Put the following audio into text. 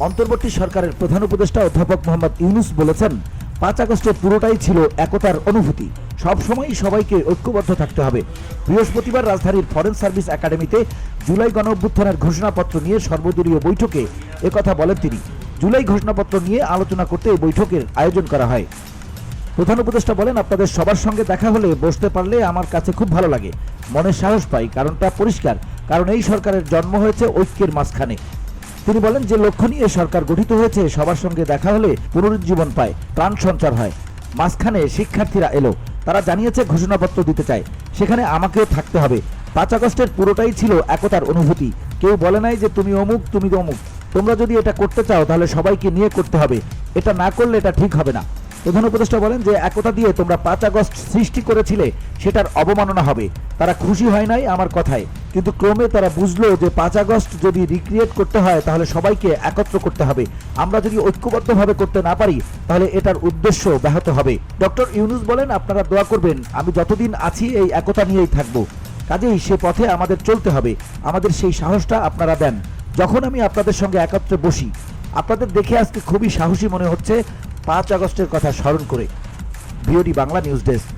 অন্তর্বর্তী সরকারের প্রধান উপদেষ্টা অধ্যাপক মোহাম্মদ ইউনূস বলেছেন, ৫ আগস্টের পুরোটাই ছিল একতার অনুভূতি। সবসময়ই সবাইকে ঐক্যবদ্ধ থাকতে হবে। বৃহস্পতিবার রাজধানীর ফরেন সার্ভিস একাডেমিতে জুলাই গণঅভ্যুত্থানের ঘোষণাপত্র নিয়ে সর্বদলীয় বৈঠকে একথা বলেন তিনি। জুলাই ঘোষণাপত্র নিয়ে আলোচনা করতে এই বৈঠকের আয়োজন করা হয়। প্রধান উপদেষ্টা বলেন, আপনাদের সবার সঙ্গে দেখা হলে বসতে পারলে আমার কাছে খুব ভালো লাগে, মনে সাহস পাই। কারণটা পরিষ্কার, কারণ এই সরকারের জন্ম হয়েছে ঐক্যের মাঝখানে। তিনি বলেন, যে লক্ষ্য নিয়ে সরকার গঠিত হয়েছে, সবার সঙ্গে দেখা হলে পুনরুজ্জীবন পায়, প্রাণ সঞ্চার হয়। মাঝখানে শিক্ষার্থীরা এলো, তারা জানিয়েছে ঘোষণাপত্র দিতে চায়, সেখানে আমাকেও থাকতে হবে। ৫ আগস্টের পুরোটাই ছিল একতার অনুভূতি। কেউ বলে নাই যে তুমি অমুক, তুমি অমুক। তোমরা যদি এটা করতে চাও তাহলে সবাইকে নিয়ে করতে হবে, এটা না করলে এটা ঠিক হবে না। প্রধান উপদেষ্টা বলেন যে একতা দিয়ে তোমরা ৫ আগস্ট সৃষ্টি করেছিলে, সেটার অবমাননা হবে। তারা খুশি হয় নাই আমার কথায়, কিন্তু ক্রমে তারা বুঝলো যে ৫ আগস্ট যদি রিক্রিয়েট করতে হয় তাহলে সবাইকে একত্র করতে হবে। আমরা যদি ঐক্যবদ্ধভাবে করতে না পারি তাহলে এটার উদ্দেশ্য ব্যাহত হবে। ডক্টর ইউনূস বলেন, আপনারা দোয়া করবেন, আমি যতদিন আছি এই একতা নিয়েই থাকবো। কাজেই সে পথে আমাদের চলতে হবে। আমাদের সেই সাহসটা আপনারা দেন। যখন আমি আপনাদের সঙ্গে একত্রে বসি, আপনাদের দেখে আজকে খুবই সাহসী মনে হচ্ছে ৫ আগস্টের কথা স্মরণ করে। VOD Bangla news desk.